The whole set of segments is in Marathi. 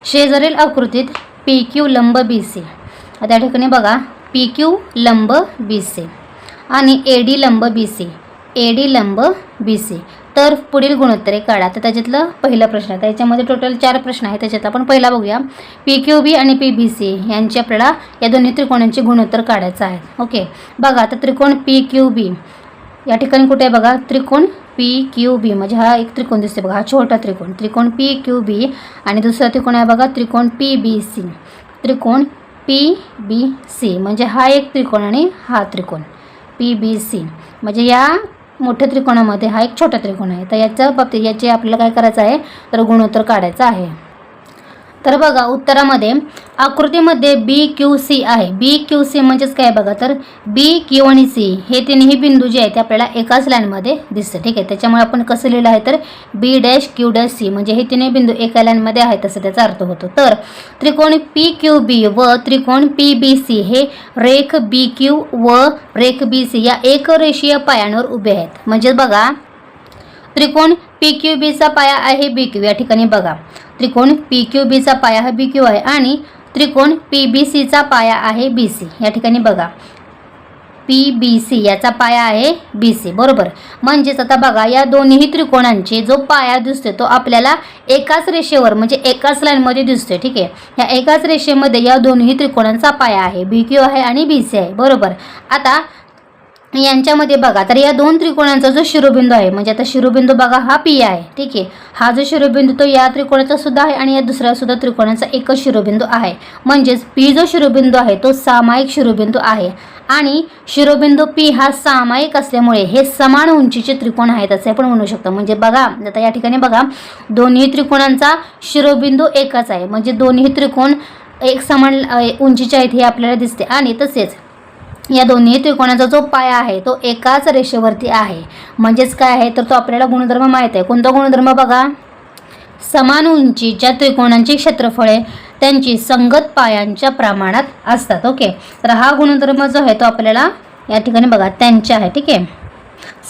शेजारील आकृतीत PQ लंब BC, त्या ठिकाणी बघा PQ लंब BC आणि AD लंब BC, AD लंब BC. तर पुढील गुणोत्तरे काढा. तर त्याच्यातलं पहिला प्रश्न, त्याच्यामध्ये टोटल 4 प्रश्न आहेत. त्याच्यात आपण पहिला बघूया. PQB आणि PBC यांची आपल्याला या दोन्ही त्रिकोणांची गुणोत्तर काढायचं आहे. ओके, बघा तर त्रिकोण PQB या ठिकाणी कुठे आहे बघा, त्रिकोण PQB म्हणजे हा एक त्रिकोण दिसते बघा, हा छोटा त्रिकोण PQB आणि दुसरा त्रिकोण आहे बघा त्रिकोण PBC. त्रिकोण PBC म्हणजे हा एक त्रिकोण आणि हा त्रिकोण PBC म्हणजे या मोठ्या त्रिकोणामध्ये हा एक छोटा त्रिकोण आहे. तर याच्या बाबतीत याचे आपल्याला काय करायचं आहे, तर गुणोत्तर काढायचं आहे. तर बघा उत्तरामध्ये आकृतीमध्ये BQC आहे. BQC म्हणजेच काय बघा, तर BQ आणि C हे तिन्ही बिंदू जे आहेत ते आपल्याला एकाच लाईनमध्ये दिसते. ठीक आहे, त्याच्यामुळे आपण कसं लिहिलं आहे, तर B'QC म्हणजे हे तिन्ही बिंदू एका लाईनमध्ये आहेत असं त्याचा अर्थ होतो. तर त्रिकोण PQB व त्रिकोण PBC हे रेख BQ व रेख BC या एकरेषीय पायांवर उभे आहेत. म्हणजे बघा त्रिकोण PQBचा पाया आहे BQ, या ठिकाणी बघा त्रिकोण PQBचा पाया हा BQ आहे आणि त्रिकोण PBCचा पाया आहे BC. या ठिकाणी बघा PBC याचा पाया आहे BC, बरोबर. म्हणजेच आता बघा या दोन्ही त्रिकोणांचे जो पाया दिसतो तो आपल्याला एकाच रेषेवर म्हणजे एकाच लाईनमध्ये दिसतोय. ठीक आहे, या एकाच रेषेमध्ये या दोन्ही त्रिकोणांचा पाया आहे, BQ आहे आणि BC आहे, बरोबर. आता यांच्यामध्ये बघा तर या दोन त्रिकोणांचा जो शिरोबिंदू आहे, म्हणजे आता शिरोबिंदू बघा हा P आहे. ठीक आहे, हा जो शिरोबिंदू तो या त्रिकोणाचा सुद्धा आहे आणि या दुसऱ्या सुद्धा त्रिकोणाचा एकच शिरोबिंदू आहे. म्हणजेच P जो शिरोबिंदू आहे तो सामायिक शिरोबिंदू आहे आणि शिरोबिंदू P हा सामायिक असल्यामुळे हे समान उंचीचे त्रिकोण आहेत असे आपण म्हणू शकतो. म्हणजे बघा आता या ठिकाणी बघा दोन्ही त्रिकोणांचा शिरोबिंदू एकच आहे, म्हणजे दोन्ही त्रिकोण एक समान उंचीचे आहेत हे आपल्याला दिसते. आणि तसेच या दोन्ही त्रिकोणाचा जो पाया आहे तो एकाच रेषेवरती आहे. म्हणजेच काय आहे, तर तो आपल्याला गुणधर्म माहीत आहे. कोणता गुणधर्म बघा, समान उंचीच्या त्रिकोणांची क्षेत्रफळे त्यांची संगत पायांच्या प्रमाणात असतात. ओके, तर हा गुणधर्म जो आहे तो आपल्याला या ठिकाणी बघा त्यांच्या आहे. ठीक आहे,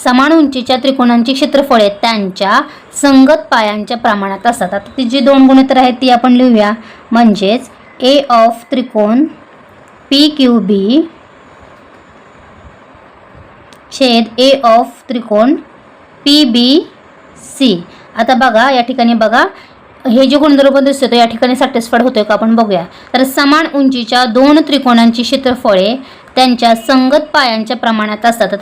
समान उंचीच्या त्रिकोणांची क्षेत्रफळे त्यांच्या संगत पायांच्या प्रमाणात असतात. आता ती जी दोन गुणोत्तर आहेत ती आपण लिहूया. म्हणजेच A ऑफ त्रिकोण PQB छेद A ऑफ त्रिकोण PBC. आता बघा या ठिकाणी बघा हे जे गुणधर्म दिसतो तो या ठिकाणी सॅटिस्फाईड होतोय का आपण बघूया. तर समान उंचीच्या दोन त्रिकोणांची क्षेत्रफळे त्यांच्या संगत पायांच्या प्रमाणात असतात.